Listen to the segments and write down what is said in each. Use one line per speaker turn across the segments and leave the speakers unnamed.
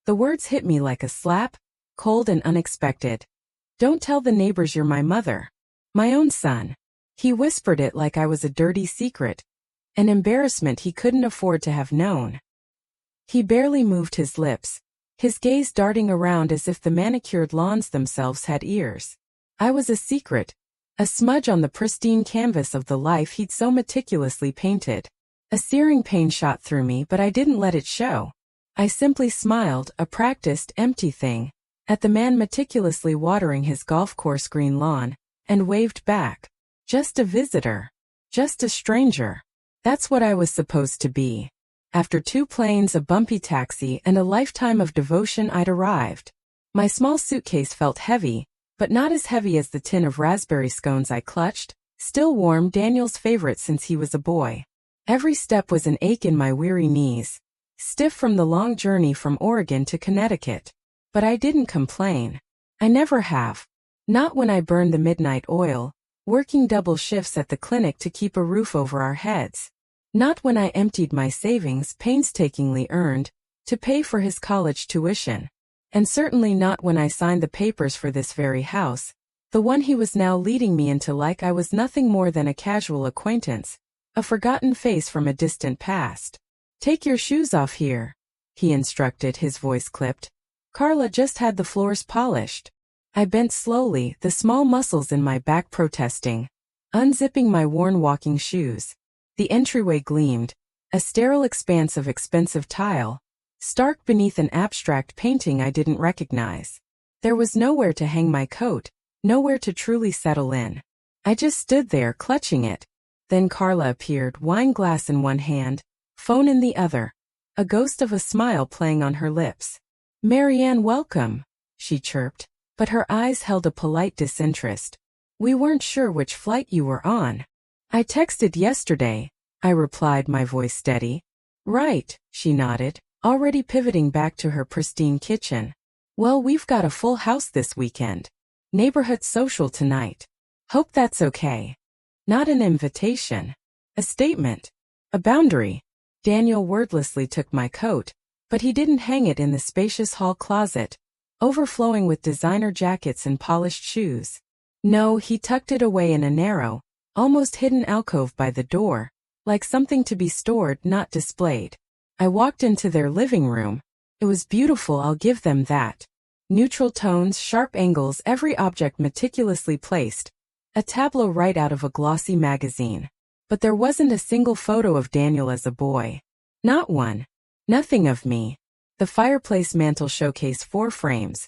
The words hit me like a slap, cold and unexpected. Don't tell the neighbors you're my mother. My own son. He whispered it like I was a dirty secret, an embarrassment he couldn't afford to have known. He barely moved his lips, his gaze darting around as if the manicured lawns themselves had ears. I was a secret, a smudge on the pristine canvas of the life he'd so meticulously painted. A searing pain shot through me, but I didn't let it show. I simply smiled, a practiced, empty thing, at the man meticulously watering his golf course green lawn, and waved back. Just a visitor. Just a stranger. That's what I was supposed to be. After 2 planes, a bumpy taxi, and a lifetime of devotion, I'd arrived. My small suitcase felt heavy, but not as heavy as the tin of raspberry scones I clutched, still warm, Daniel's favorite since he was a boy. Every step was an ache in my weary knees, stiff from the long journey from Oregon to Connecticut. But I didn't complain. I never have. Not when I burned the midnight oil, working double shifts at the clinic to keep a roof over our heads. Not when I emptied my savings, painstakingly earned, to pay for his college tuition. And certainly not when I signed the papers for this very house, the one he was now leading me into like I was nothing more than a casual acquaintance, a forgotten face from a distant past. Take your shoes off here, he instructed, his voice clipped. Carla just had the floors polished. I bent slowly, the small muscles in my back protesting. Unzipping my worn walking shoes. The entryway gleamed, a sterile expanse of expensive tile, stark beneath an abstract painting I didn't recognize. There was nowhere to hang my coat, nowhere to truly settle in. I just stood there, clutching it. Then Carla appeared, wine glass in one hand, phone in the other, a ghost of a smile playing on her lips. "Marianne, welcome," she chirped, but her eyes held a polite disinterest. "We weren't sure which flight you were on." "I texted yesterday," I replied, my voice steady. "Right," she nodded, already pivoting back to her pristine kitchen. "Well, we've got a full house this weekend. Neighborhood social tonight. Hope that's okay." Not an invitation. A statement. A boundary. Daniel wordlessly took my coat, but he didn't hang it in the spacious hall closet, overflowing with designer jackets and polished shoes. No, he tucked it away in a narrow, almost hidden alcove by the door, like something to be stored, not displayed. I walked into their living room. It was beautiful, I'll give them that. Neutral tones, sharp angles, every object meticulously placed. A tableau right out of a glossy magazine. But there wasn't a single photo of Daniel as a boy. Not one. Nothing of me. The fireplace mantel showcased 4 frames.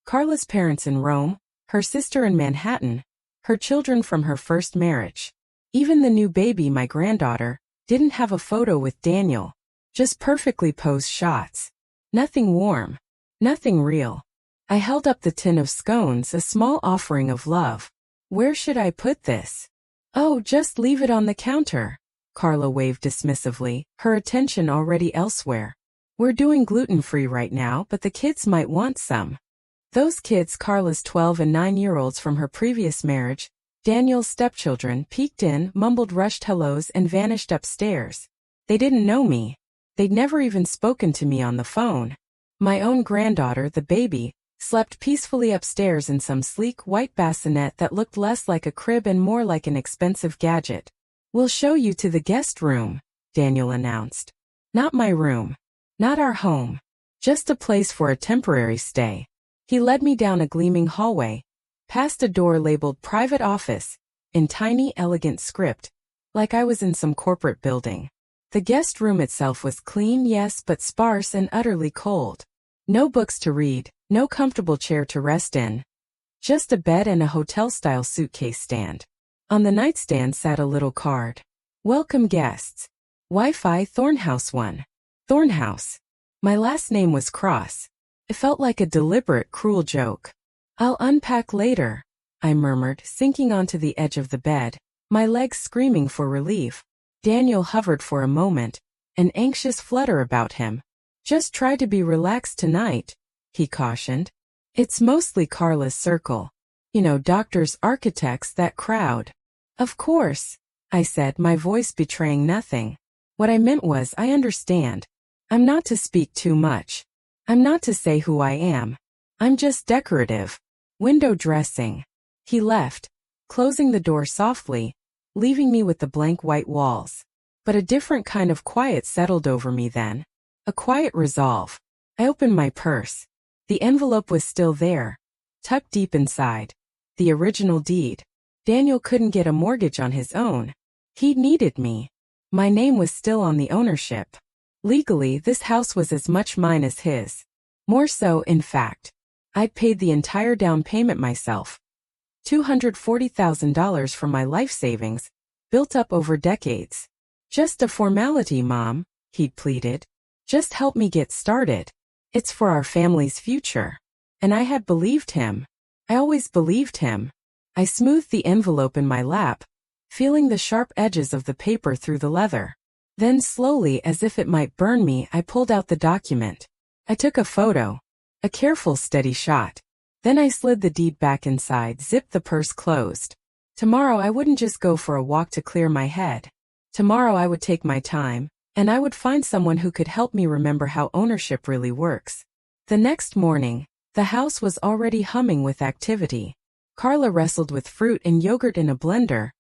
Carla's parents in Rome, her sister in Manhattan, her children from her first marriage. Even the new baby, my granddaughter, didn't have a photo with Daniel. Just perfectly posed shots. Nothing warm. Nothing real. I held up the tin of scones, a small offering of love. "Where should I put this?" "Oh, just leave it on the counter," Carla waved dismissively, her attention already elsewhere. "We're doing gluten-free right now, but the kids might want some." Those kids, Carla's 12 and 9-year-olds from her previous marriage, Daniel's stepchildren, peeked in, mumbled rushed hellos, and vanished upstairs. They didn't know me. They'd never even spoken to me on the phone. My own granddaughter, the baby, slept peacefully upstairs in some sleek white bassinet that looked less like a crib and more like an expensive gadget. "We'll show you to the guest room," Daniel announced. Not my room. Not our home. Just a place for a temporary stay. He led me down a gleaming hallway, past a door labeled Private Office, in tiny, elegant script, like I was in some corporate building. The guest room itself was clean, yes, but sparse and utterly cold. No books to read, no comfortable chair to rest in. Just a bed and a hotel-style suitcase stand. On the nightstand sat a little card. "Welcome guests. Wi-Fi Thornhouse 1. Thornhouse." My last name was Cross. It felt like a deliberate, cruel joke. "I'll unpack later," I murmured, sinking onto the edge of the bed, my legs screaming for relief. Daniel hovered for a moment, an anxious flutter about him. "Just try to be relaxed tonight," he cautioned. "It's mostly Carla's circle. You know, doctors, architects, that crowd." "Of course," I said, my voice betraying nothing. What I meant was, I understand. I'm not to speak too much. I'm not to say who I am. I'm just decorative. Window dressing. He left, closing the door softly, leaving me with the blank white walls. But a different kind of quiet settled over me then. A quiet resolve. I opened my purse. The envelope was still there, tucked deep inside. The original deed. Daniel couldn't get a mortgage on his own. He needed me. My name was still on the ownership. Legally, this house was as much mine as his. More so, in fact. I'd paid the entire down payment myself. $240,000 from my life savings, built up over decades. Just a formality, Mom, he'd pleaded. Just help me get started. It's for our family's future. And I had believed him. I always believed him. I smoothed the envelope in my lap, feeling the sharp edges of the paper through the leather. Then slowly, as if it might burn me, I pulled out the document. I took a photo. A careful, steady shot. Then I slid the deed back inside, zipped the purse closed. Tomorrow I wouldn't just go for a walk to clear my head. Tomorrow I would take my time, and I would find someone who could help me remember how ownership really works. The next morning, the house was already humming with activity. Carla wrestled with fruit and yogurt in a blender.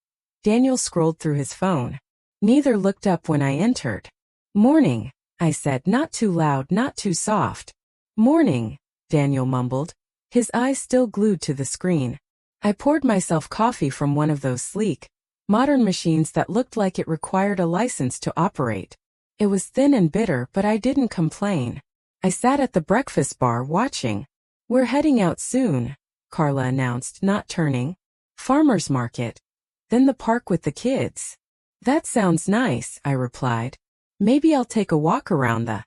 Daniel scrolled through his phone. Neither looked up when I entered. "Morning," I said, not too loud, not too soft. "Morning," Daniel mumbled, his eyes still glued to the screen. I poured myself coffee from one of those sleek, modern machines that looked like it required a license to operate. It was thin and bitter, but I didn't complain. I sat at the breakfast bar watching. "We're heading out soon," Carla announced, not turning. "Farmer's market. Then the park with the kids." "That sounds nice," I replied. "Maybe I'll take a walk around the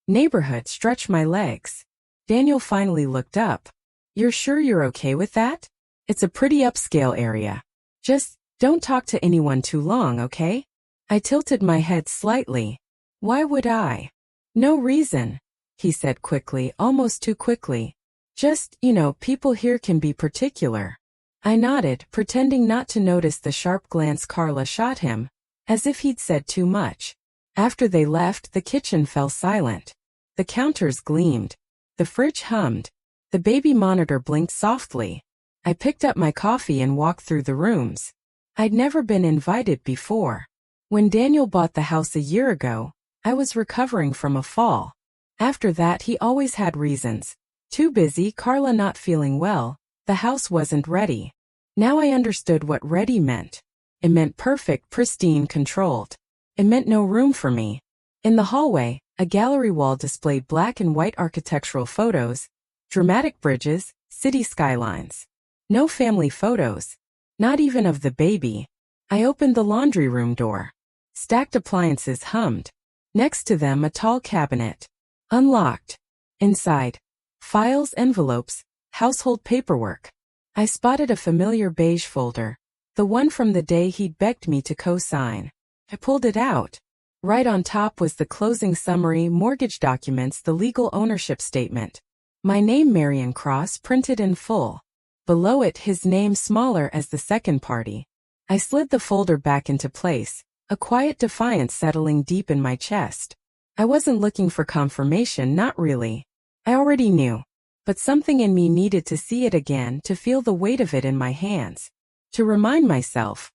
neighborhood, stretch my legs." Daniel finally looked up. "You're sure you're okay with that? It's a pretty upscale area. Just don't talk to anyone too long, okay?" I tilted my head slightly. "Why would I?" "No reason," he said quickly, almost too quickly. "Just, people here can be particular." I nodded, pretending not to notice the sharp glance Carla shot him, as if he'd said too much. After they left, the kitchen fell silent. The counters gleamed. The fridge hummed. The baby monitor blinked softly. I picked up my coffee and walked through the rooms. I'd never been invited before. When Daniel bought the house a year ago, I was recovering from a fall. After that, he always had reasons. Too busy, Carla not feeling well, the house wasn't ready. Now I understood what ready meant. It meant perfect, pristine, controlled. It meant no room for me. In the hallway, a gallery wall displayed black and white architectural photos, dramatic bridges, city skylines. No family photos. Not even of the baby. I opened the laundry room door. Stacked appliances hummed. Next to them, a tall cabinet. Unlocked. Inside, files, envelopes, household paperwork. I spotted a familiar beige folder, the one from the day he'd begged me to co-sign. I pulled it out. Right on top was the closing summary, mortgage documents, the legal ownership statement. My name, Marion Cross, printed in full. Below it, his name smaller as the second party. I slid the folder back into place, a quiet defiance settling deep in my chest. I wasn't looking for confirmation, not really. I already knew. But something in me needed to see it again, to feel the weight of it in my hands. To remind myself.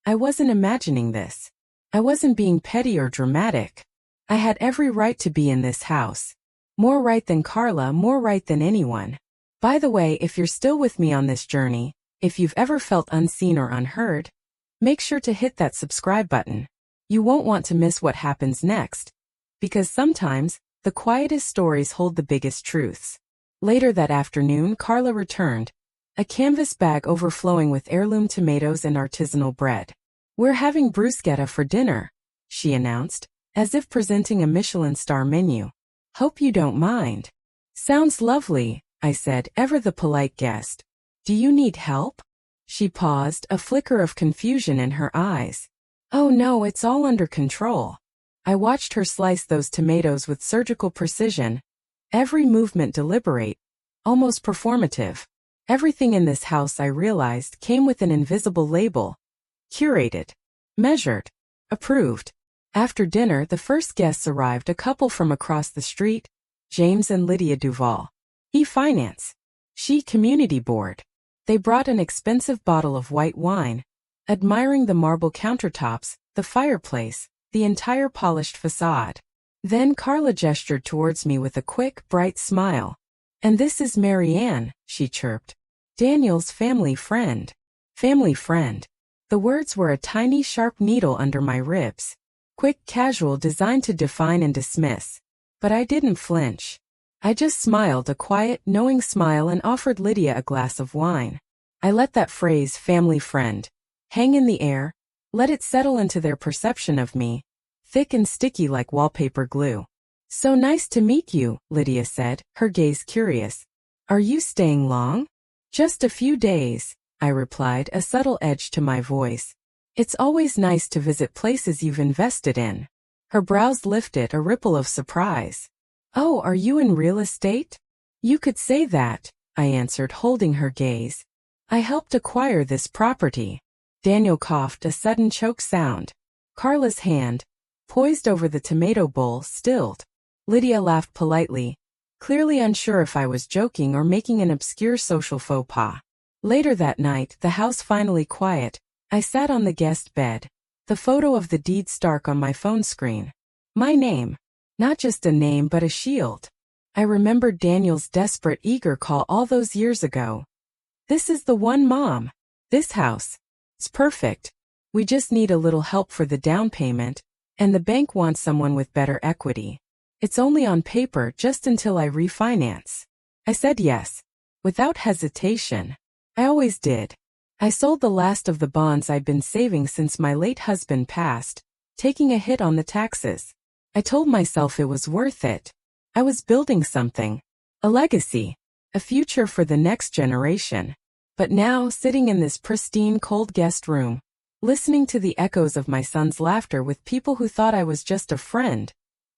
I wasn't imagining this. I wasn't being petty or dramatic. I had every right to be in this house. More right than Carla, more right than anyone. By the way, if you're still with me on this journey, if you've ever felt unseen or unheard, make sure to hit that subscribe button. You won't want to miss what happens next. Because sometimes, the quietest stories hold the biggest truths. Later that afternoon, Carla returned, a canvas bag overflowing with heirloom tomatoes and artisanal bread. "We're having bruschetta for dinner," she announced, as if presenting a Michelin star menu. "Hope you don't mind." "Sounds lovely," I said, ever the polite guest. "Do you need help?" She paused, a flicker of confusion in her eyes. "Oh no, it's all under control." I watched her slice those tomatoes with surgical precision. Every movement deliberate, almost performative. Everything in this house, I realized, came with an invisible label. Curated. Measured. Approved. After dinner, the first guests arrived, a couple from across the street, James and Lydia Duval. He Finance. She Community Board. They brought an expensive bottle of white wine, admiring the marble countertops, the fireplace, the entire polished facade. Then Carla gestured towards me with a quick, bright smile. "And this is Mary Ann," she chirped. "Daniel's family friend." Family friend. The words were a tiny sharp needle under my ribs. Quick, casual, designed to define and dismiss. But I didn't flinch. I just smiled a quiet, knowing smile and offered Lydia a glass of wine. I let that phrase, family friend, hang in the air, let it settle into their perception of me, thick and sticky like wallpaper glue. "So nice to meet you," Lydia said, her gaze curious. "Are you staying long?" "Just a few days," I replied, a subtle edge to my voice. "It's always nice to visit places you've invested in." Her brows lifted, a ripple of surprise. "Oh, are you in real estate?" "You could say that," I answered, holding her gaze. "I helped acquire this property." Daniel coughed, a sudden choke sound. Carla's hand, poised over the tomato bowl, stilled. Lydia laughed politely, clearly unsure if I was joking or making an obscure social faux pas. Later that night, the house finally quiet, I sat on the guest bed, the photo of the deed stark on my phone screen. My name. Not just a name but a shield. I remembered Daniel's desperate, eager call all those years ago. "This is the one, Mom. This house. It's perfect. We just need a little help for the down payment, and the bank wants someone with better equity. It's only on paper just until I refinance." I said yes. Without hesitation. I always did. I sold the last of the bonds I'd been saving since my late husband passed, taking a hit on the taxes. I told myself it was worth it. I was building something. A legacy. A future for the next generation. But now, sitting in this pristine, cold guest room, listening to the echoes of my son's laughter with people who thought I was just a friend,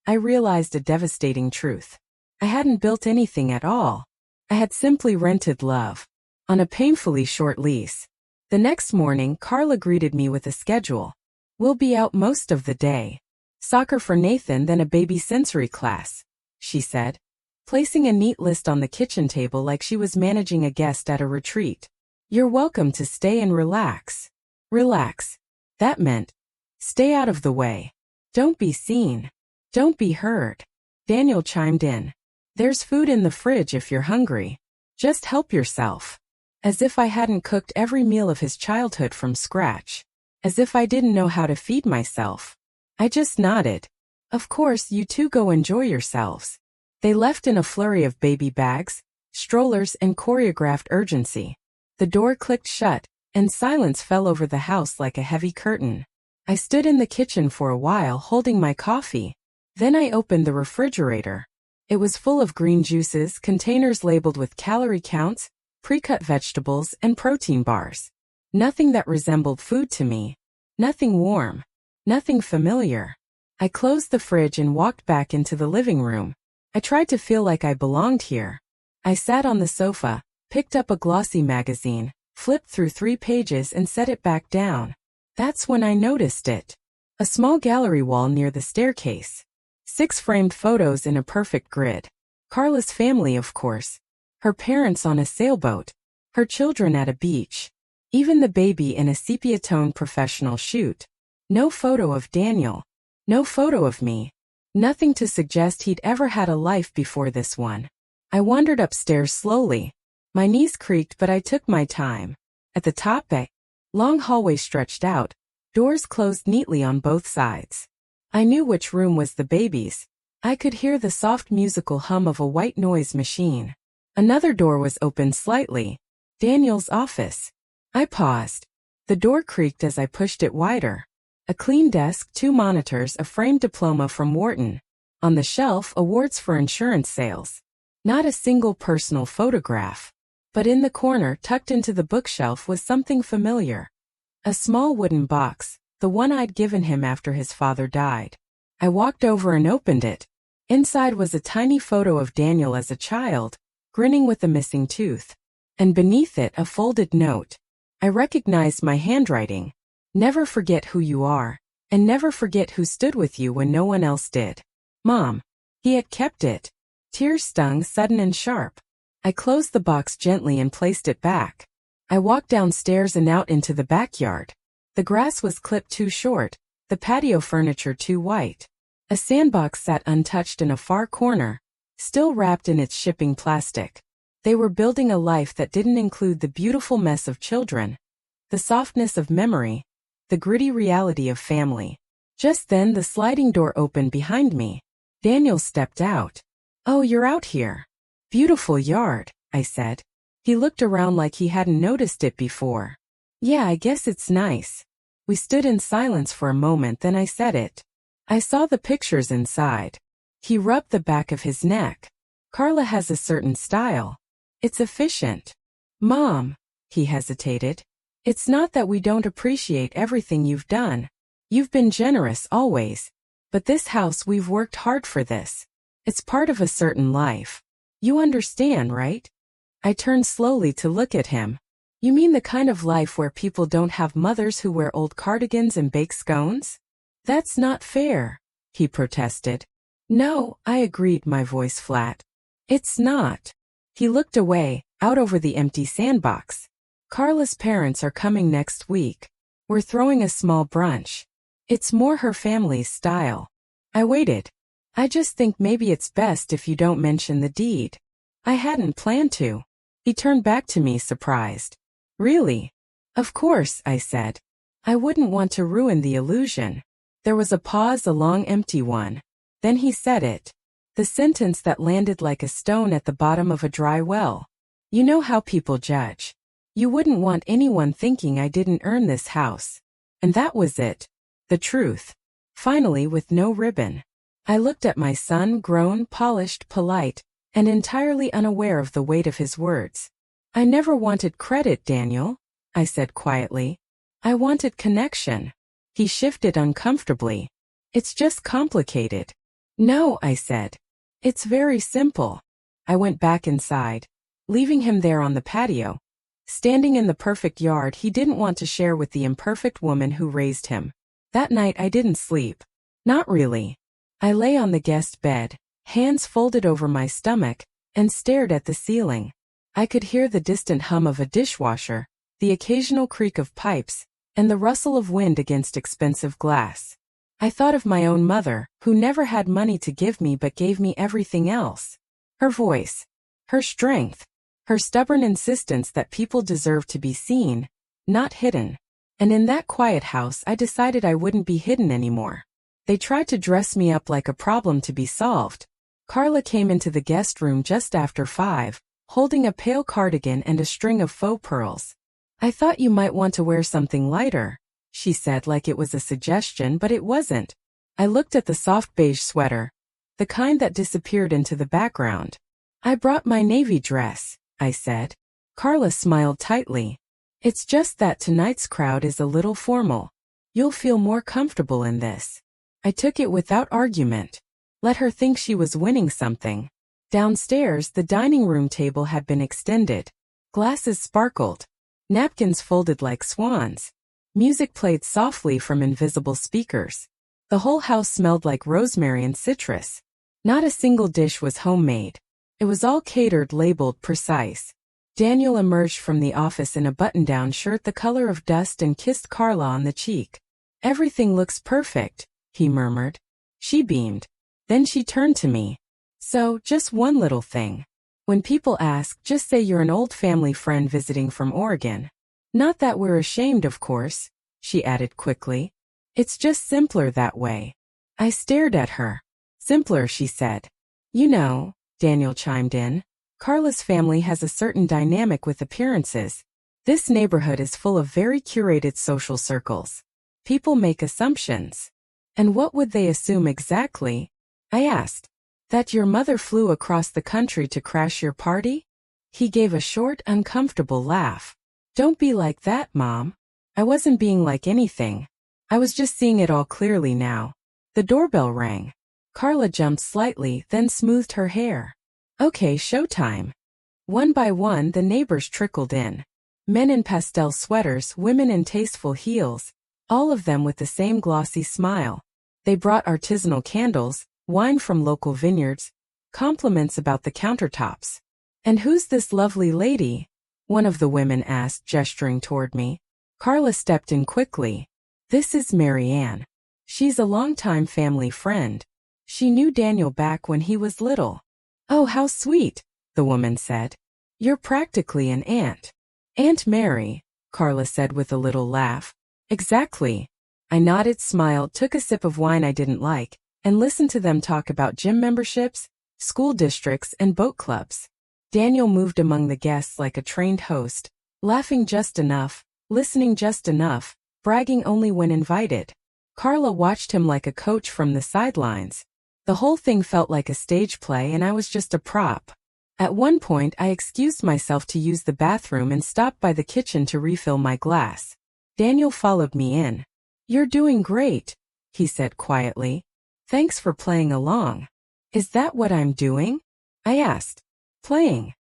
I realized a devastating truth. I hadn't built anything at all. I had simply rented love. On a painfully short lease. The next morning, Carla greeted me with a schedule. "We'll be out most of the day. Soccer for Nathan, then a baby sensory class," she said, placing a neat list on the kitchen table like she was managing a guest at a retreat. "You're welcome to stay and relax." Relax. That meant, stay out of the way. Don't be seen. Don't be heard. Daniel chimed in. "There's food in the fridge if you're hungry. Just help yourself." As if I hadn't cooked every meal of his childhood from scratch. As if I didn't know how to feed myself. I just nodded. "Of course, you two go enjoy yourselves." They left in a flurry of baby bags, strollers, and choreographed urgency. The door clicked shut, and silence fell over the house like a heavy curtain. I stood in the kitchen for a while holding my coffee. Then I opened the refrigerator. It was full of green juices, containers labeled with calorie counts, pre-cut vegetables, and protein bars. Nothing that resembled food to me. Nothing warm. Nothing familiar. I closed the fridge and walked back into the living room. I tried to feel like I belonged here. I sat on the sofa, picked up a glossy magazine, flipped through 3 pages and set it back down. That's when I noticed it. A small gallery wall near the staircase. 6 framed photos in a perfect grid. Carla's family, of course. Her parents on a sailboat. Her children at a beach. Even the baby in a sepia-toned professional shoot. No photo of Daniel. No photo of me. Nothing to suggest he'd ever had a life before this one. I wandered upstairs slowly. My knees creaked, but I took my time. At the top, a long hallway stretched out, doors closed neatly on both sides. I knew which room was the baby's. I could hear the soft musical hum of a white noise machine. Another door was open slightly. Daniel's office. I paused. The door creaked as I pushed it wider. A clean desk, 2 monitors, a framed diploma from Wharton. On the shelf, awards for insurance sales. Not a single personal photograph. But in the corner, tucked into the bookshelf, was something familiar. A small wooden box, the one I'd given him after his father died. I walked over and opened it. Inside was a tiny photo of Daniel as a child, grinning with a missing tooth. And beneath it, a folded note. I recognized my handwriting. "Never forget who you are, and never forget who stood with you when no one else did." Mom. He had kept it. Tears stung sudden and sharp. I closed the box gently and placed it back. I walked downstairs and out into the backyard. The grass was clipped too short, the patio furniture too white. A sandbox sat untouched in a far corner, still wrapped in its shipping plastic. They were building a life that didn't include the beautiful mess of children, the softness of memory, the gritty reality of family. Just then the sliding door opened behind me. Daniel stepped out. "Oh, you're out here. Beautiful yard," I said. He looked around like he hadn't noticed it before. "Yeah, I guess it's nice." We stood in silence for a moment, then I said it. "I saw the pictures inside." He rubbed the back of his neck. "Carla has a certain style. It's efficient." "Mom," he hesitated. "It's not that we don't appreciate everything you've done. You've been generous always. But this house, we've worked hard for this. It's part of a certain life. You understand, right?" I turned slowly to look at him. "You mean the kind of life where people don't have mothers who wear old cardigans and bake scones?" "That's not fair," he protested. "No," I agreed, my voice flat. "It's not." He looked away, out over the empty sandbox. "Carla's parents are coming next week. We're throwing a small brunch. It's more her family's style." I waited. "I just think maybe it's best if you don't mention the deed." I hadn't planned to. He turned back to me, surprised. "Really?" "Of course," I said. "I wouldn't want to ruin the illusion." There was a pause, a long empty one. Then he said it. The sentence that landed like a stone at the bottom of a dry well. "You know how people judge. You wouldn't want anyone thinking I didn't earn this house." And that was it. The truth. Finally, with no ribbon. I looked at my son, grown, polished, polite, and entirely unaware of the weight of his words. "I never wanted credit, Daniel," I said quietly. "I wanted connection." He shifted uncomfortably. "It's just complicated." "No," I said. "It's very simple." I went back inside, leaving him there on the patio, standing in the perfect yard he didn't want to share with the imperfect woman who raised him. That night I didn't sleep. Not really. I lay on the guest bed, hands folded over my stomach, and stared at the ceiling. I could hear the distant hum of a dishwasher, the occasional creak of pipes, and the rustle of wind against expensive glass. I thought of my own mother, who never had money to give me but gave me everything else. Her voice, her strength, her stubborn insistence that people deserve to be seen, not hidden. And in that quiet house I decided I wouldn't be hidden anymore. They tried to dress me up like a problem to be solved. Carla came into the guest room just after 5, holding a pale cardigan and a string of faux pearls. "I thought you might want to wear something lighter," she said, like it was a suggestion, but it wasn't. I looked at the soft beige sweater, the kind that disappeared into the background. "I brought my navy dress," I said. Carla smiled tightly. "It's just that tonight's crowd is a little formal. You'll feel more comfortable in this." I took it without argument. Let her think she was winning something. Downstairs, the dining room table had been extended. Glasses sparkled. Napkins folded like swans. Music played softly from invisible speakers. The whole house smelled like rosemary and citrus. Not a single dish was homemade. It was all catered, labeled, precise. Daniel emerged from the office in a button-down shirt the color of dust and kissed Carla on the cheek. "Everything looks perfect," he murmured. She beamed. Then she turned to me. "So, just one little thing. When people ask, just say you're an old family friend visiting from Oregon. Not that we're ashamed, of course," she added quickly. "It's just simpler that way." I stared at her. "Simpler," she said. "You know," Daniel chimed in, "Carla's family has a certain dynamic with appearances. This neighborhood is full of very curated social circles. People make assumptions." "And what would they assume exactly?" I asked. "That your mother flew across the country to crash your party?" He gave a short, uncomfortable laugh. "Don't be like that, Mom." I wasn't being like anything. I was just seeing it all clearly now. The doorbell rang. Carla jumped slightly, then smoothed her hair. "Okay, showtime." One by one, the neighbors trickled in. Men in pastel sweaters, women in tasteful heels, all of them with the same glossy smile. They brought artisanal candles, wine from local vineyards, Compliments about the countertops. "And who's this lovely lady?" one of the women asked, gesturing toward me. Carla stepped in quickly. "This is Mary Ann. She's a longtime family friend. She knew Daniel back when he was little." "Oh, how sweet," the woman said. "You're practically an aunt." "Aunt Mary," Carla said with a little laugh. "Exactly." I nodded, smiled, took a sip of wine I didn't like, and listened to them talk about gym memberships, school districts, and boat clubs. Daniel moved among the guests like a trained host, laughing just enough, listening just enough, bragging only when invited. Carla watched him like a coach from the sidelines. The whole thing felt like a stage play and I was just a prop. At one point I excused myself to use the bathroom and stopped by the kitchen to refill my glass. Daniel followed me in. "You're doing great," he said quietly. "Thanks for playing along." "Is that what I'm doing?" I asked. "Playing."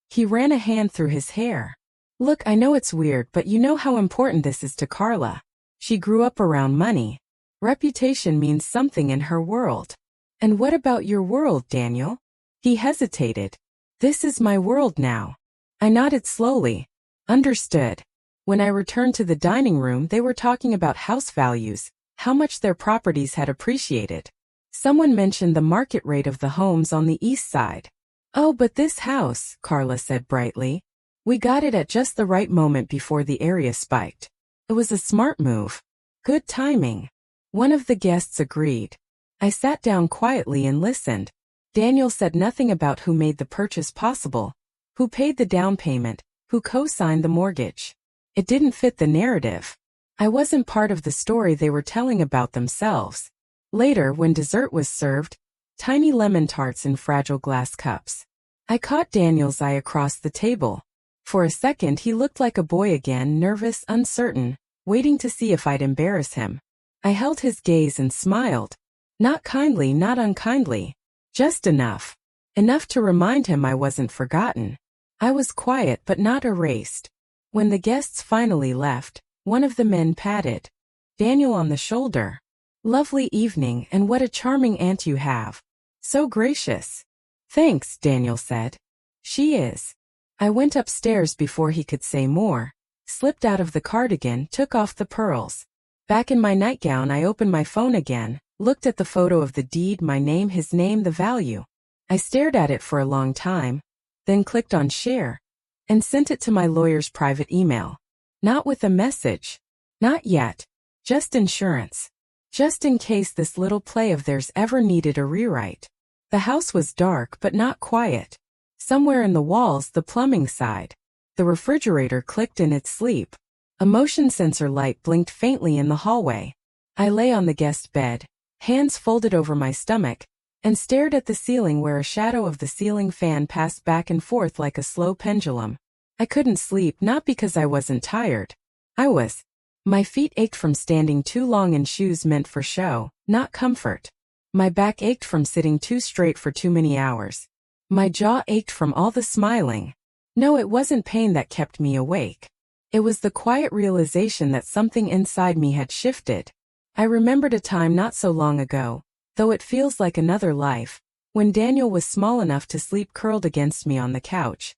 He ran a hand through his hair. "Look, I know it's weird, but you know how important this is to Carla. She grew up around money. Reputation means something in her world." "And what about your world, Daniel?" He hesitated. "This is my world now." I nodded slowly. "Understood." When I returned to the dining room, they were talking about house values, how much their properties had appreciated. Someone mentioned the market rate of the homes on the east side. "Oh, but this house," Carla said brightly. "We got it at just the right moment before the area spiked. It was a smart move. Good timing." One of the guests agreed. I sat down quietly and listened. Daniel said nothing about who made the purchase possible, who paid the down payment, who co-signed the mortgage. It didn't fit the narrative. I wasn't part of the story they were telling about themselves. Later, when dessert was served, tiny lemon tarts in fragile glass cups, I caught Daniel's eye across the table. For a second he looked like a boy again, nervous, uncertain, waiting to see if I'd embarrass him. I held his gaze and smiled. Not kindly, not unkindly. Just enough. Enough to remind him I wasn't forgotten. I was quiet but not erased. When the guests finally left, one of the men patted Daniel on the shoulder. "Lovely evening, and what a charming aunt you have. So gracious." "Thanks," Daniel said. "She is." I went upstairs before he could say more, slipped out of the cardigan, took off the pearls. Back in my nightgown, I opened my phone again, looked at the photo of the deed, my name, his name, the value. I stared at it for a long time, then clicked on share, and sent it to my lawyer's private email. Not with a message. Not yet. Just insurance. Just in case this little play of theirs ever needed a rewrite. The house was dark but not quiet. Somewhere in the walls, the plumbing side. The refrigerator clicked in its sleep. A motion sensor light blinked faintly in the hallway. I lay on the guest bed, hands folded over my stomach, and stared at the ceiling where a shadow of the ceiling fan passed back and forth like a slow pendulum. I couldn't sleep, not because I wasn't tired. I was. My feet ached from standing too long in shoes meant for show, not comfort. My back ached from sitting too straight for too many hours. My jaw ached from all the smiling. No, it wasn't pain that kept me awake. It was the quiet realization that something inside me had shifted. I remembered a time not so long ago, though it feels like another life, when Daniel was small enough to sleep curled against me on the couch.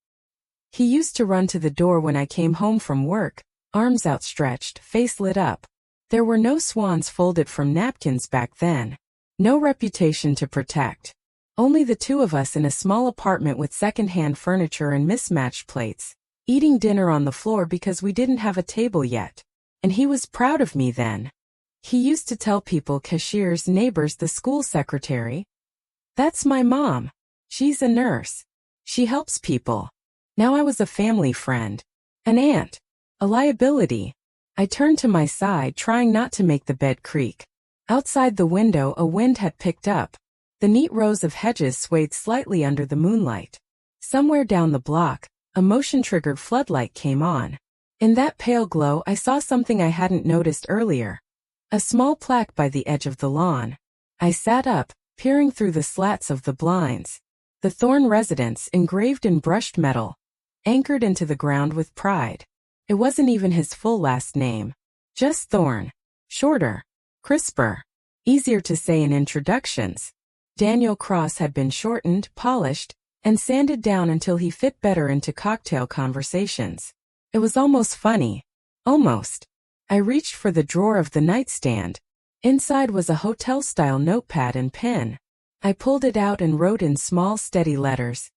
He used to run to the door when I came home from work, arms outstretched, face lit up. There were no swans folded from napkins back then. No reputation to protect. Only the two of us in a small apartment with second-hand furniture and mismatched plates, eating dinner on the floor because we didn't have a table yet. And he was proud of me then. He used to tell people, cashiers, neighbors, the school secretary, "That's my mom. She's a nurse. She helps people." Now I was a family friend. An aunt. A liability. I turned to my side, trying not to make the bed creak. Outside the window, a wind had picked up. The neat rows of hedges swayed slightly under the moonlight. Somewhere down the block, a motion-triggered floodlight came on. In that pale glow, I saw something I hadn't noticed earlier. A small plaque by the edge of the lawn. I sat up, peering through the slats of the blinds. The Thorne residence, engraved in brushed metal, anchored into the ground with pride. It wasn't even his full last name. Just Thorne. Shorter. Crisper. Easier to say in introductions. Daniel Cross had been shortened, polished, and sanded down until he fit better into cocktail conversations. It was almost funny. Almost. I reached for the drawer of the nightstand. Inside was a hotel-style notepad and pen. I pulled it out and wrote in small, steady letters.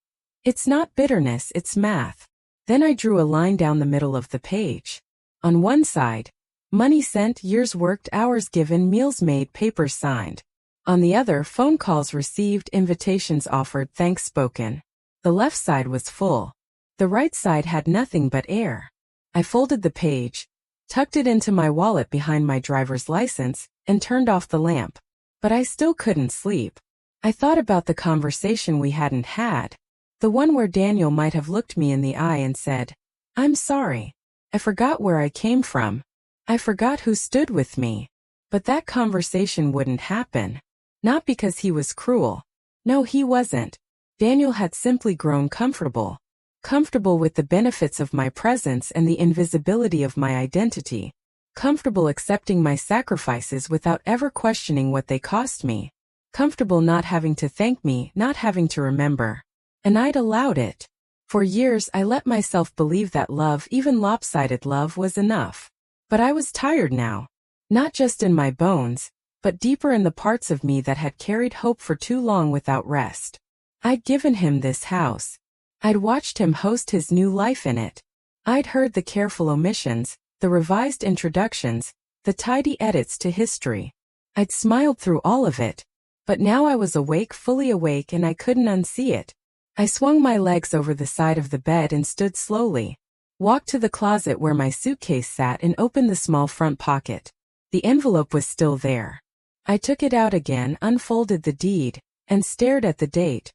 "It's not bitterness, it's math." Then I drew a line down the middle of the page. On one side, money sent, years worked, hours given, meals made, papers signed. On the other, phone calls received, invitations offered, thanks spoken. The left side was full. The right side had nothing but air. I folded the page, tucked it into my wallet behind my driver's license, and turned off the lamp. But I still couldn't sleep. I thought about the conversation we hadn't had. The one where Daniel might have looked me in the eye and said, "I'm sorry. I forgot where I came from. I forgot who stood with me." But that conversation wouldn't happen. Not because he was cruel. No, he wasn't. Daniel had simply grown comfortable. Comfortable with the benefits of my presence and the invisibility of my identity. Comfortable accepting my sacrifices without ever questioning what they cost me. Comfortable not having to thank me, not having to remember. And I'd allowed it. For years I let myself believe that love, even lopsided love, was enough. But I was tired now. Not just in my bones, but deeper in the parts of me that had carried hope for too long without rest. I'd given him this house. I'd watched him host his new life in it. I'd heard the careful omissions, the revised introductions, the tidy edits to history. I'd smiled through all of it. But now I was awake, fully awake, and I couldn't unsee it. I swung my legs over the side of the bed and stood slowly. Walked to the closet where my suitcase sat and opened the small front pocket. The envelope was still there. I took it out again, unfolded the deed, and stared at the date.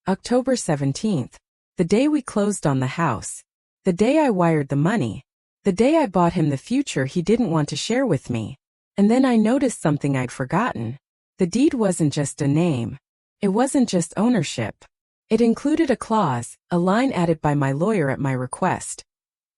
October 17th. The day we closed on the house. The day I wired the money. The day I bought him the future he didn't want to share with me. And then I noticed something I'd forgotten. The deed wasn't just a name. It wasn't just ownership. It included a clause, a line added by my lawyer at my request.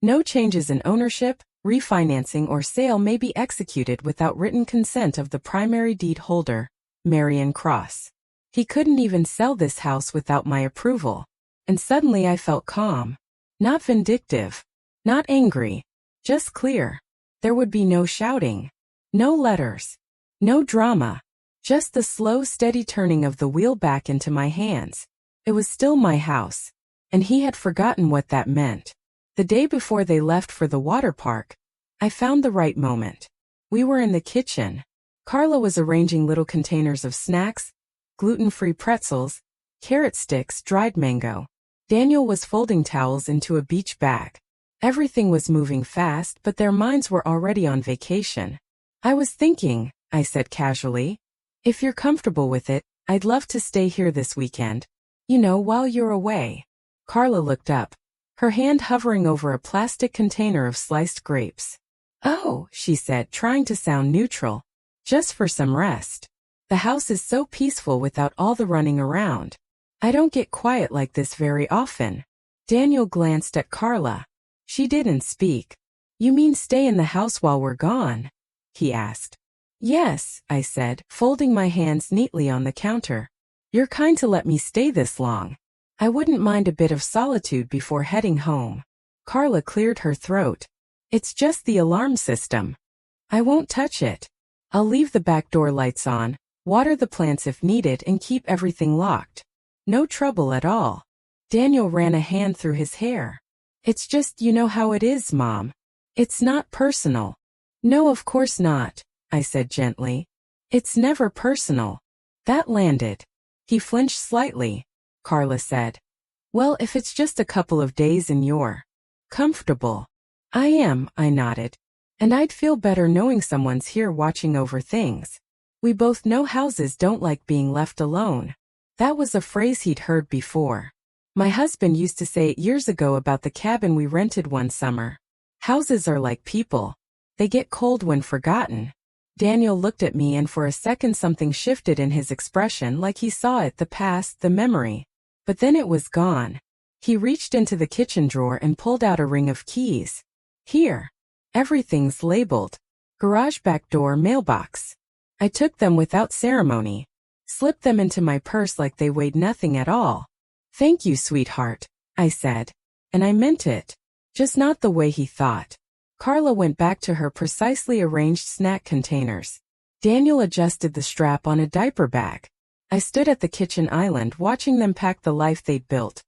No changes in ownership, refinancing, or sale may be executed without written consent of the primary deed holder, Marion Cross. He couldn't even sell this house without my approval. And suddenly I felt calm. Not vindictive. Not angry. Just clear. There would be no shouting. No letters. No drama. Just the slow, steady turning of the wheel back into my hands. It was still my house. And he had forgotten what that meant. The day before they left for the water park, I found the right moment. We were in the kitchen. Carla was arranging little containers of snacks, gluten-free pretzels, carrot sticks, dried mango. Daniel was folding towels into a beach bag. Everything was moving fast, but their minds were already on vacation. "I was thinking," I said casually, "if you're comfortable with it, I'd love to stay here this weekend. You know, while you're away." Carla looked up, her hand hovering over a plastic container of sliced grapes. "Oh," she said, trying to sound neutral. "Just for some rest. The house is so peaceful without all the running around. I don't get quiet like this very often." Daniel glanced at Carla. She didn't speak. "You mean stay in the house while we're gone?" he asked. "Yes," I said, folding my hands neatly on the counter. "You're kind to let me stay this long. I wouldn't mind a bit of solitude before heading home." Carla cleared her throat. "It's just the alarm system. I won't touch it. I'll leave the back door lights on, water the plants if needed, and keep everything locked. No trouble at all." Daniel ran a hand through his hair. "It's just, you know how it is, Mom. It's not personal." "No, of course not," I said gently. "It's never personal." That landed. He flinched slightly. Carla said, "Well, if it's just a couple of days and you're comfortable." "I am," I nodded. "And I'd feel better knowing someone's here watching over things. We both know houses don't like being left alone." That was a phrase he'd heard before. My husband used to say it years ago about the cabin we rented one summer. Houses are like people. They get cold when forgotten. Daniel looked at me, and for a second something shifted in his expression, like he saw it, the past, the memory. But then it was gone. He reached into the kitchen drawer and pulled out a ring of keys. "Here. Everything's labeled. Garage, back door, mailbox." I took them without ceremony. slipped them into my purse like they weighed nothing at all. "Thank you, sweetheart," I said. And I meant it. Just not the way he thought. Carla went back to her precisely arranged snack containers. Daniel adjusted the strap on a diaper bag. I stood at the kitchen island watching them pack the life they'd built.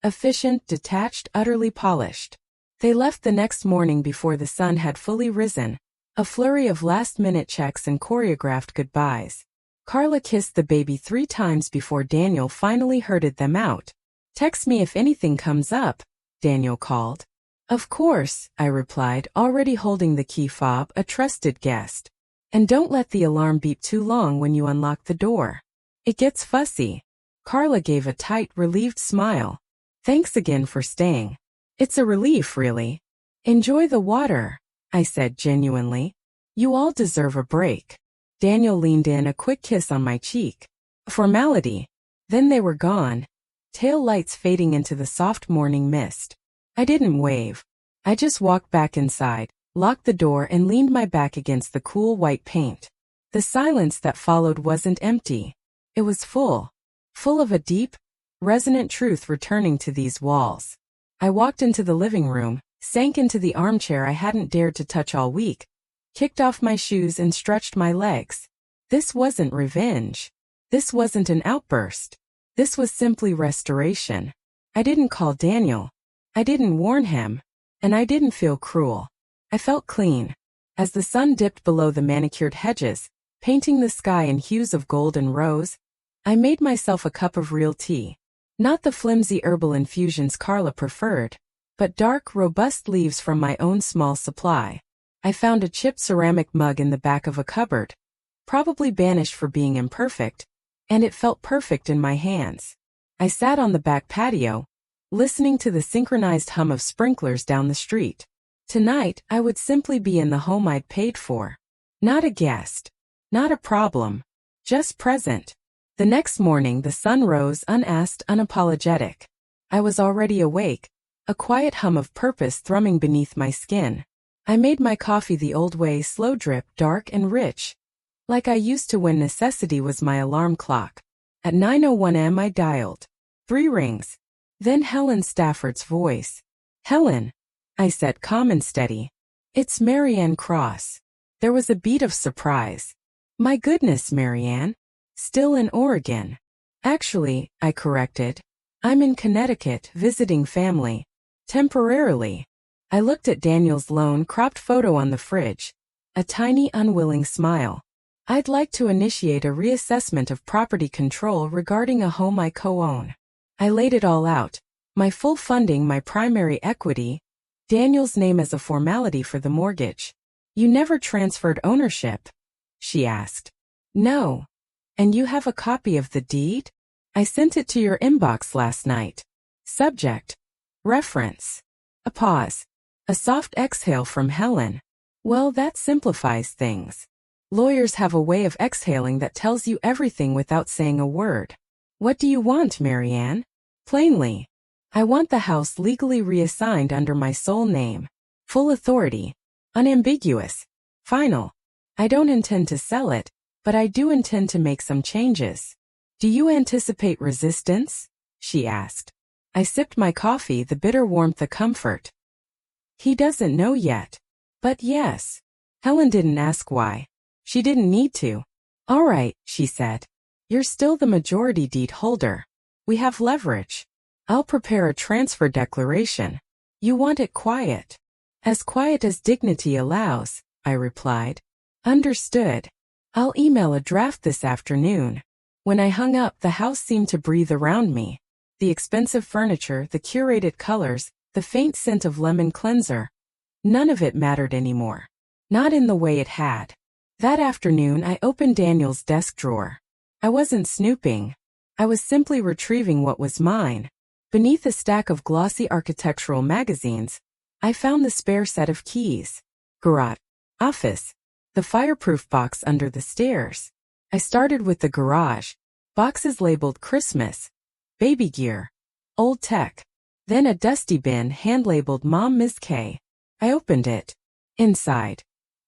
Efficient, detached, utterly polished. They left the next morning before the sun had fully risen. A flurry of last-minute checks and choreographed goodbyes. Carla kissed the baby 3 times before Daniel finally herded them out. "Text me if anything comes up," Daniel called. "Of course," I replied, already holding the key fob, a trusted guest. "And don't let the alarm beep too long when you unlock the door. It gets fussy." Carla gave a tight, relieved smile. "Thanks again for staying. It's a relief, really." "Enjoy the water," I said genuinely. "You all deserve a break." Daniel leaned in, a quick kiss on my cheek. A formality. Then they were gone. Tail lights fading into the soft morning mist. I didn't wave. I just walked back inside, locked the door and leaned my back against the cool white paint. The silence that followed wasn't empty. It was full. Full of a deep, resonant truth returning to these walls. I walked into the living room, sank into the armchair I hadn't dared to touch all week, kicked off my shoes and stretched my legs. This wasn't revenge. This wasn't an outburst. This was simply restoration. I didn't call Daniel. I didn't warn him. And I didn't feel cruel. I felt clean. As the sun dipped below the manicured hedges, painting the sky in hues of gold and rose, I made myself a cup of real tea. Not the flimsy herbal infusions Carla preferred, but dark, robust leaves from my own small supply. I found a chipped ceramic mug in the back of a cupboard, probably banished for being imperfect, and it felt perfect in my hands. I sat on the back patio, listening to the synchronized hum of sprinklers down the street. Tonight, I would simply be in the home I'd paid for. Not a guest. Not a problem. Just present. The next morning the sun rose unasked, unapologetic. I was already awake, a quiet hum of purpose thrumming beneath my skin. I made my coffee the old way, slow drip, dark and rich. Like I used to when necessity was my alarm clock. At 9:01 am I dialed. 3 rings. Then Helen Stafford's voice. "Helen," I said, calm and steady. "It's Marianne Cross." There was a beat of surprise. "My goodness, Marianne. Still in Oregon." "Actually," I corrected, "I'm in Connecticut, visiting family. Temporarily." I looked at Daniel's lone, cropped photo on the fridge. A tiny, unwilling smile. "I'd like to initiate a reassessment of property control regarding a home I co-own." I laid it all out. My full funding, my primary equity, Daniel's name as a formality for the mortgage. "You never transferred ownership?" she asked. "No." "And you have a copy of the deed?" "I sent it to your inbox last night." Subject. Reference. A pause. A soft exhale from Helen. "Well, that simplifies things. Lawyers have a way of exhaling that tells you everything without saying a word." "What do you want, Marianne?" "Plainly, I want the house legally reassigned under my sole name. Full authority. Unambiguous. Final. I don't intend to sell it, but I do intend to make some changes." "Do you anticipate resistance?" she asked. I sipped my coffee, the bitter warmth a comfort. "He doesn't know yet. But yes." Helen didn't ask why. She didn't need to. "All right," she said. "You're still the majority deed holder. We have leverage. I'll prepare a transfer declaration. You want it quiet." "As quiet as dignity allows," I replied. "Understood. I'll email a draft this afternoon." When I hung up, the house seemed to breathe around me. The expensive furniture, the curated colors, the faint scent of lemon cleanser. None of it mattered anymore. Not in the way it had. That afternoon I opened Daniel's desk drawer. I wasn't snooping. I was simply retrieving what was mine. Beneath a stack of glossy architectural magazines, I found the spare set of keys. Garage. Office. The fireproof box under the stairs. I started with the garage. Boxes labeled Christmas. Baby gear. Old tech. Then a dusty bin hand-labeled Mom Ms. K. I opened it. Inside.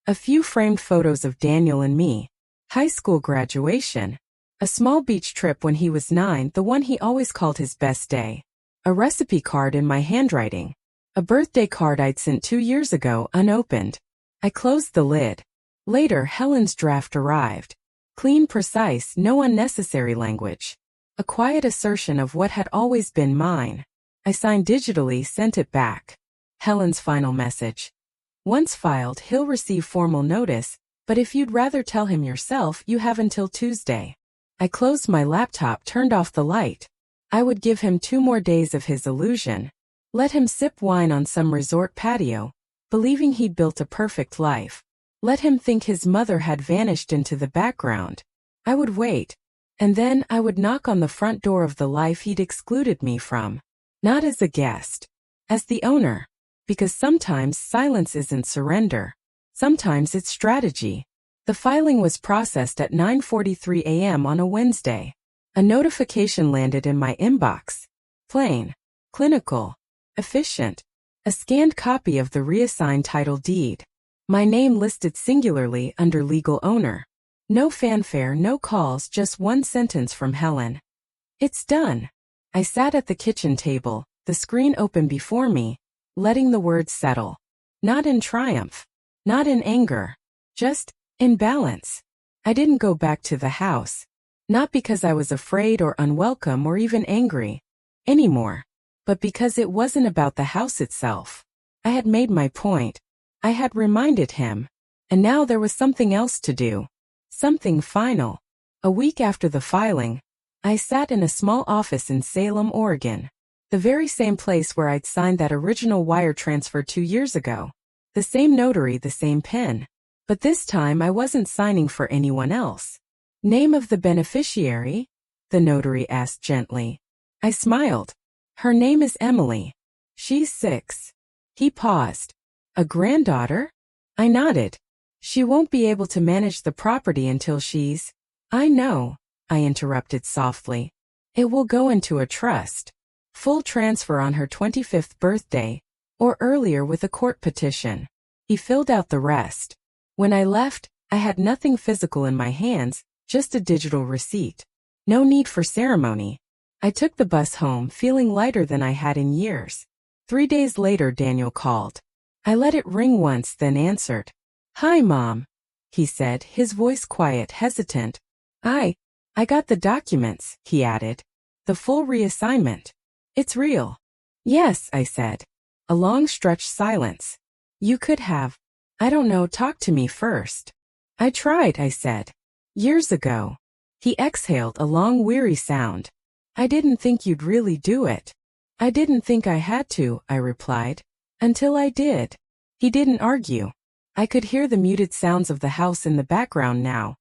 A few framed photos of Daniel and me. High school graduation. A small beach trip when he was 9, the one he always called his best day. A recipe card in my handwriting. A birthday card I'd sent 2 years ago, unopened. I closed the lid. Later, Helen's draft arrived. Clean, precise, no unnecessary language. A quiet assertion of what had always been mine. I signed digitally, sent it back. Helen's final message. Once filed, he'll receive formal notice, but if you'd rather tell him yourself, you have until Tuesday. I closed my laptop, turned off the light. I would give him 2 more days of his illusion. Let him sip wine on some resort patio, believing he'd built a perfect life. Let him think his mother had vanished into the background. I would wait. And then I would knock on the front door of the life he'd excluded me from. Not as a guest. As the owner. Because sometimes silence isn't surrender. Sometimes it's strategy. The filing was processed at 9:43 a.m. on a Wednesday. A notification landed in my inbox. Plain. Clinical. Efficient. A scanned copy of the reassigned title deed. My name listed singularly under legal owner. No fanfare, no calls, just one sentence from Helen. It's done. I sat at the kitchen table, the screen open before me, letting the words settle. Not in triumph. Not in anger. Just in balance. I didn't go back to the house. Not because I was afraid or unwelcome or even angry anymore, but because it wasn't about the house itself. I had made my point. I had reminded him. And now there was something else to do. Something final. A week after the filing, I sat in a small office in Salem, Oregon. The very same place where I'd signed that original wire transfer 2 years ago. The same notary, the same pen. But this time I wasn't signing for anyone else. Name of the beneficiary? The notary asked gently. I smiled. Her name is Emily. She's 6. He paused. A granddaughter? I nodded. She won't be able to manage the property until she's... I know, I interrupted softly. It will go into a trust. Full transfer on her 25th birthday, or earlier with a court petition. He filled out the rest. When I left, I had nothing physical in my hands, just a digital receipt. No need for ceremony. I took the bus home feeling lighter than I had in years. 3 days later, Daniel called. I let it ring once, then answered. Hi, Mom, he said, his voice quiet, hesitant. I got the documents, he added. The full reassignment. It's real. Yes, I said. A long stretched silence. You could have, I don't know, talked to me first. I tried, I said. Years ago. He exhaled a long, weary sound. I didn't think you'd really do it. I didn't think I had to, I replied. Until I did. He didn't argue. I could hear the muted sounds of the house in the background now.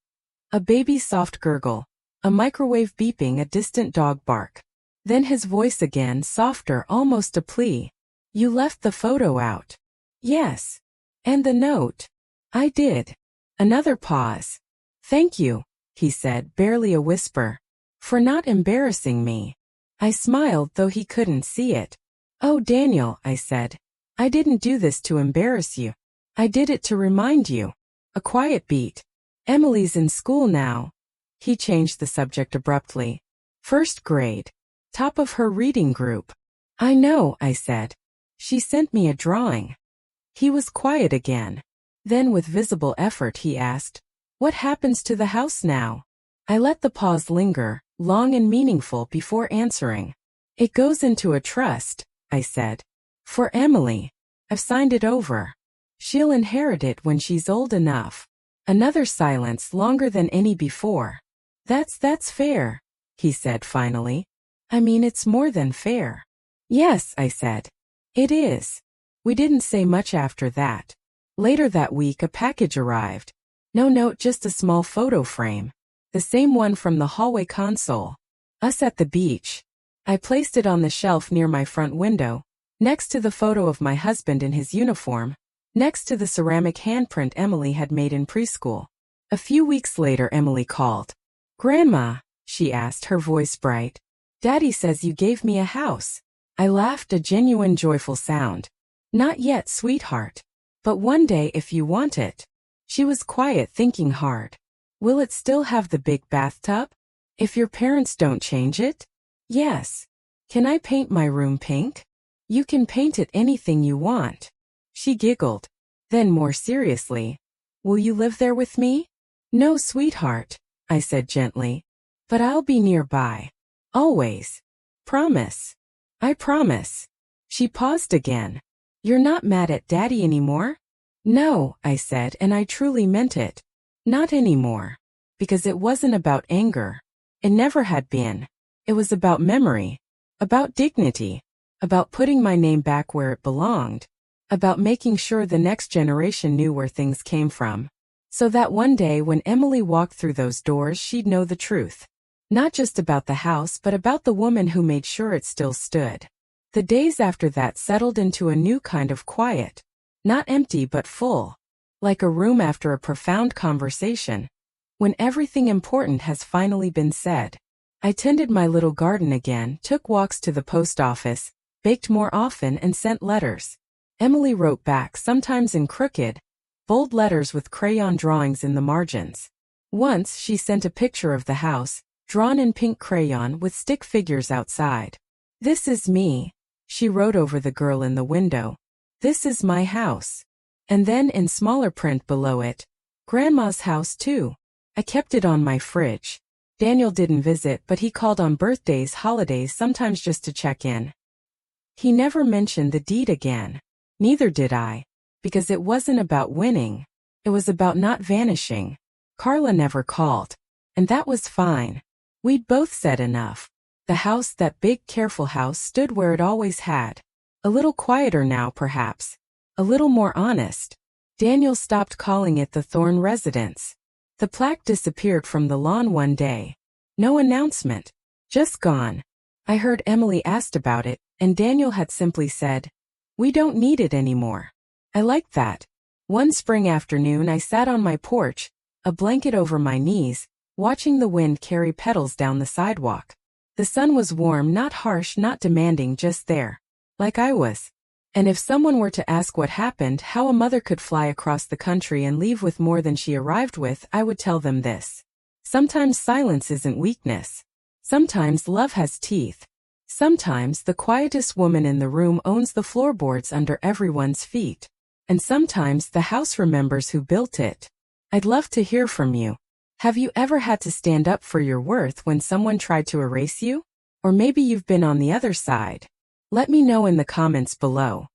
A baby's soft gurgle. A microwave beeping, a distant dog bark. Then his voice again, softer, almost a plea. You left the photo out. Yes. And the note. I did. Another pause. Thank you, he said, barely a whisper. For not embarrassing me. I smiled, though he couldn't see it. Oh, Daniel, I said. I didn't do this to embarrass you. I did it to remind you. A quiet beat. Emily's in school now. He changed the subject abruptly. 1st grade. Top of her reading group. I know, I said. She sent me a drawing. He was quiet again. Then with visible effort he asked, what happens to the house now? I let the pause linger, long and meaningful, before answering. It goes into a trust, I said. For Emily. I've signed it over. She'll inherit it when she's old enough. Another silence, longer than any before. That's fair, he said finally. I mean, it's more than fair. Yes, I said. It is. We didn't say much after that. Later that week a package arrived. No note, just a small photo frame. The same one from the hallway console. Us at the beach. I placed it on the shelf near my front window, next to the photo of my husband in his uniform, next to the ceramic handprint Emily had made in preschool. A few weeks later Emily called. Grandma, she asked, her voice bright. Daddy says you gave me a house. I laughed, a genuine joyful sound. Not yet, sweetheart. But one day if you want it. She was quiet, thinking hard. Will it still have the big bathtub? If your parents don't change it? Yes. Can I paint my room pink? You can paint it anything you want. She giggled. Then more seriously, will you live there with me? No, sweetheart, I said gently. But I'll be nearby. Always. Promise. I promise. She paused again. You're not mad at Daddy anymore? No, I said, and I truly meant it. Not anymore. Because it wasn't about anger. It never had been. It was about memory. About dignity. About putting my name back where it belonged. About making sure the next generation knew where things came from. So that one day when Emily walked through those doors, she'd know the truth. Not just about the house, but about the woman who made sure it still stood. The days after that settled into a new kind of quiet. Not empty but full. Like a room after a profound conversation. When everything important has finally been said. I tended my little garden again, took walks to the post office, baked more often and sent letters. Emily wrote back, sometimes in crooked, bold letters with crayon drawings in the margins. Once she sent a picture of the house, drawn in pink crayon with stick figures outside. This is me, she wrote over the girl in the window. This is my house. And then in smaller print below it, Grandma's house too. I kept it on my fridge. Daniel didn't visit, but he called on birthdays, holidays, sometimes just to check in. He never mentioned the deed again. Neither did I. Because it wasn't about winning. It was about not vanishing. Carla never called. And that was fine. We'd both said enough. The house, that big, careful house, stood where it always had. A little quieter now, perhaps. A little more honest. Daniel stopped calling it the Thorne residence. The plaque disappeared from the lawn one day. No announcement. Just gone. I heard Emily asked about it, and Daniel had simply said, "We don't need it anymore." I liked that. One spring afternoon I sat on my porch, a blanket over my knees, watching the wind carry petals down the sidewalk. The sun was warm, not harsh, not demanding, just there. Like I was. And if someone were to ask what happened, how a mother could fly across the country and leave with more than she arrived with, I would tell them this. Sometimes silence isn't weakness. Sometimes love has teeth. Sometimes the quietest woman in the room owns the floorboards under everyone's feet. And sometimes the house remembers who built it. I'd love to hear from you. Have you ever had to stand up for your worth when someone tried to erase you? Or maybe you've been on the other side. Let me know in the comments below.